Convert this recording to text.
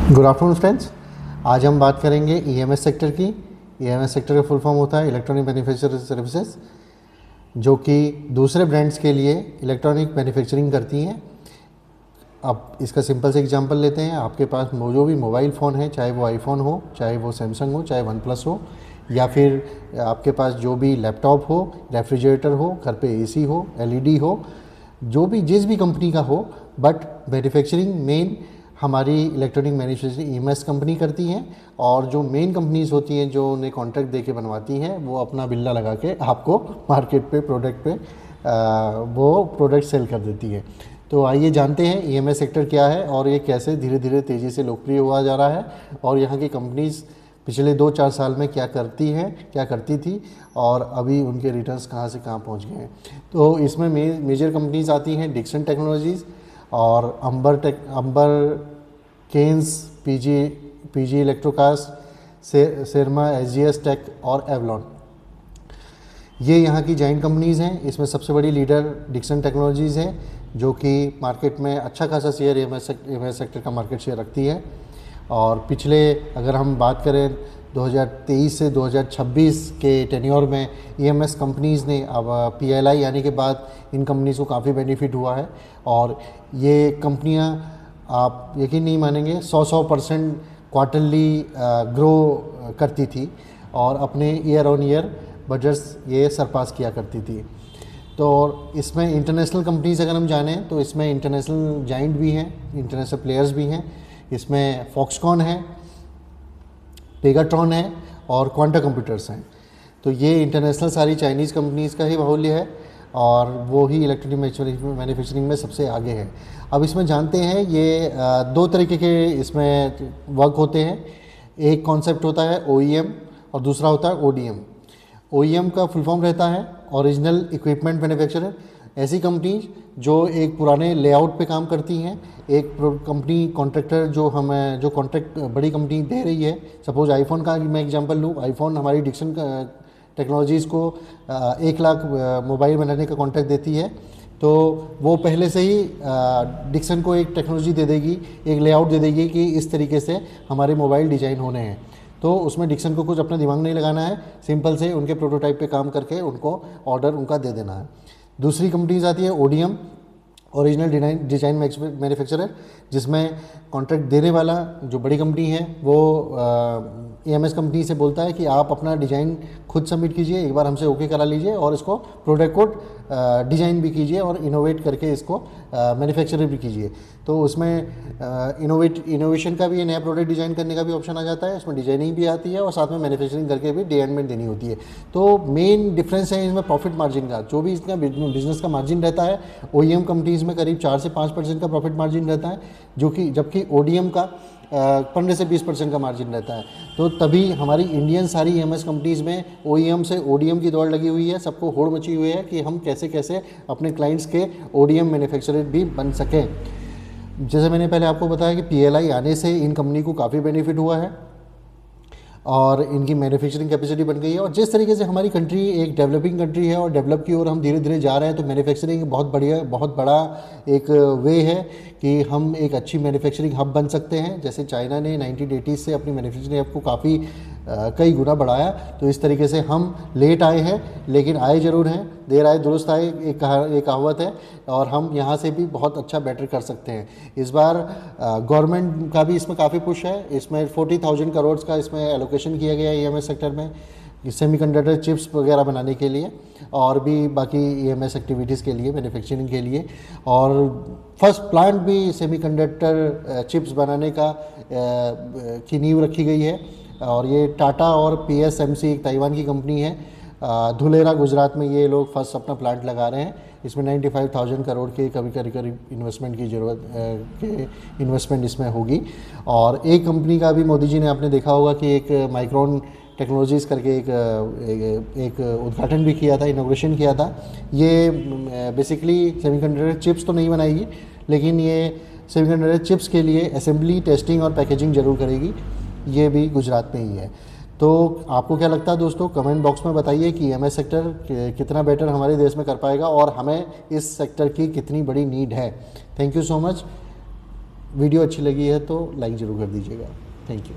Good afternoon friends. आज हम बात करेंगे ईएमएस सेक्टर की। ईएमएस सेक्टर का फुल फॉर्म होता है इलेक्ट्रॉनिक मैन्युफैक्चरिंग सर्विसेज, जो कि दूसरे ब्रांड्स के लिए इलेक्ट्रॉनिक मैन्युफैक्चरिंग करती हैं। अब इसका सिंपल से एग्जांपल लेते हैं। आपके पास जो भी मोबाइल फ़ोन है, चाहे वो आईफोन हो, चाहे वो सैमसंग हो, चाहे वन प्लस हो, या फिर आपके पास जो भी लैपटॉप हो, रेफ्रिजरेटर हो, घर पे एसी हो, एलईडी हो, जो भी जिस भी कंपनी का हो, बट मैन्युफैक्चरिंग मेन हमारी इलेक्ट्रॉनिक मैन्युफैक्चरिंग ईएमएस कंपनी करती हैं। और जो मेन कंपनीज़ होती हैं जो उन्हें कॉन्ट्रैक्ट दे के बनवाती हैं, वो अपना बिल्ला लगा के आपको मार्केट पे प्रोडक्ट पे वो प्रोडक्ट सेल कर देती है। तो आइए जानते हैं ईएमएस सेक्टर क्या है और ये कैसे धीरे धीरे तेज़ी से लोकप्रिय हुआ जा रहा है, और यहाँ की कंपनीज़ पिछले 2-4 साल में क्या करती हैं, क्या करती थी, और अभी उनके रिटर्न्स कहाँ से कहाँ पहुँच गए हैं। तो इसमें मेजर कंपनीज़ आती हैं डिक्सन टेक्नोलॉजीज़ और अंबर केन्स, पीजी इलेक्ट्रोकास्ट, सेरमा, एसजीएस टेक और एवलॉन। ये यहाँ की जॉइंट कंपनीज़ हैं। इसमें सबसे बड़ी लीडर डिक्सन टेक्नोलॉजीज़ है, जो कि मार्केट में अच्छा खासा शेयर ईएमएस सेक्टर का मार्केट शेयर रखती है। और पिछले अगर हम बात करें 2023 से 2026 के टेन्योर में ईएमएस कंपनीज़ ने अब पीएलआई आने के बाद इन कंपनीज़ को काफ़ी बेनिफिट हुआ है। और ये कंपनियां आप यकीन नहीं मानेंगे 100% क्वार्टरली ग्रो करती थी और अपने ईयर ऑन ईयर बजट्स ये सरपास किया करती थी। तो इसमें इंटरनेशनल कंपनीज़ अगर हम जानें तो इसमें इंटरनेशनल जाइंट भी हैं, इंटरनेशनल प्लेयर्स भी हैं। इसमें फॉक्सकॉन है, पेगाट्रॉन है और क्वांटा कंप्यूटर्स हैं। तो ये इंटरनेशनल सारी चाइनीज़ कंपनीज़ का ही बाहुल्य है और वो ही इलेक्ट्रॉनिक मैन्युफैक्चरिंग में सबसे आगे है। अब इसमें जानते हैं ये दो तरीके के इसमें वर्क होते हैं। एक कॉन्सेप्ट होता है ओईएम और दूसरा होता है ओडीएम। ओईएम का फुल फॉर्म रहता है ओरिजिनल इक्विपमेंट मैन्युफैक्चरर। ऐसी कंपनी जो एक पुराने लेआउट पे काम करती हैं। एक कंपनी कॉन्ट्रैक्टर जो हमें जो कॉन्ट्रैक्ट बड़ी कंपनी दे रही है, सपोज आईफोन का मैं एग्जांपल लूँ, आईफोन हमारी डिक्सन टेक्नोलॉजीज़ को 1 लाख मोबाइल बनाने का कॉन्ट्रैक्ट देती है। तो वो पहले से ही डिक्सन को एक टेक्नोलॉजी दे देगी, एक लेआउट दे देगी कि इस तरीके से हमारे मोबाइल डिज़ाइन होने हैं। तो उसमें डिक्सन को कुछ अपना दिमाग नहीं लगाना है, सिंपल से उनके प्रोटोटाइप पे काम करके उनको ऑर्डर उनका दे देना है। दूसरी कंपनीज आती है ओडीएम, ओरिजिनल डिज़ाइन मैन्युफैक्चरर, जिसमें कॉन्ट्रैक्ट देने वाला जो बड़ी कंपनी है वो ईएमएस कंपनी से बोलता है कि आप अपना डिज़ाइन खुद सबमिट कीजिए, एक बार हमसे ओके करा लीजिए और इसको प्रोडक्ट को डिज़ाइन भी कीजिए और इनोवेट करके इसको मैन्युफैक्चर भी कीजिए। तो उसमें इनोवेशन का भी, नया प्रोडक्ट डिज़ाइन करने का भी ऑप्शन आ जाता है। उसमें डिज़ाइनिंग भी आती है और साथ में मैन्युफैक्चरिंग करके भी डिजाइनमेंट देनी होती है। तो मेन डिफरेंस है इसमें प्रॉफिट मार्जिन का। जो भी इसका बिजनेस का मार्जिन रहता है, ओईएम कंपनीज़ में करीब 4 से 5% का प्रॉफिट मार्जिन रहता है, जो कि जबकि ओडीएम का 15 से 20% का मार्जिन रहता है। तो तभी हमारी इंडियन सारी ईएमएस कंपनीज़ में ओईएम से ओडीएम की दौड़ लगी हुई है। सबको होड़ मची हुई है कि हम कैसे कैसे अपने क्लाइंट्स के ओडीएम मैन्युफैक्चरर भी बन सकें। जैसे मैंने पहले आपको बताया कि पीएलआई आने से इन कंपनी को काफ़ी बेनिफिट हुआ है और इनकी मैन्युफैक्चरिंग कैपेसिटी बन गई है। और जिस तरीके से हमारी कंट्री एक डेवलपिंग कंट्री है और डेवलप की ओर हम धीरे धीरे जा रहे हैं, तो मैन्युफैक्चरिंग बहुत बड़ा एक वे है कि हम एक अच्छी मैन्युफैक्चरिंग हब बन सकते हैं। जैसे चाइना ने 1980 से अपनी मैन्युफैक्चरिंग हब को काफ़ी कई गुना बढ़ाया, तो इस तरीके से हम लेट आए हैं लेकिन आए ज़रूर हैं। देर आए दुरुस्त आए, एक कहावत है, और हम यहाँ से भी बहुत अच्छा बेटर कर सकते हैं। इस बार गवर्नमेंट का भी इसमें काफ़ी पुश है। इसमें 40,000 करोड़ का इसमें एलोकेशन किया गया है ईएमएस सेक्टर में, सेमीकंडक्टर चिप्स वगैरह बनाने के लिए और भी बाकी ईएमएस एक्टिविटीज़ के लिए, मैन्युफैक्चरिंग के लिए। और फर्स्ट प्लांट भी सेमीकंडक्टर चिप्स बनाने का की नींव रखी गई है। और ये टाटा और पीएसएमसी एक ताइवान की कंपनी है, धुलेरा गुजरात में ये लोग फर्स्ट अपना प्लांट लगा रहे हैं। इसमें 95,000 करोड़ के करीब इन्वेस्टमेंट की ज़रूरत के इन्वेस्टमेंट इसमें होगी। और एक कंपनी का भी मोदी जी ने आपने देखा होगा कि एक माइक्रोन टेक्नोलॉजीज़ करके एक उद्घाटन भी किया था, इनोग्रेशन किया था। ये बेसिकली सेमीकंडक्टर चिप्स तो नहीं बनाएगी, लेकिन ये सेमीकंडक्टर चिप्स के लिए असेंबली, टेस्टिंग और पैकेजिंग जरूर करेगी। ये भी गुजरात में ही है। तो आपको क्या लगता है दोस्तों, कमेंट बॉक्स में बताइए कि ईएमएस सेक्टर कितना बेटर हमारे देश में कर पाएगा और हमें इस सेक्टर की कितनी बड़ी नीड है। Thank you so much. Video अच्छी लगी है तो लाइक ज़रूर कर दीजिएगा। Thank you.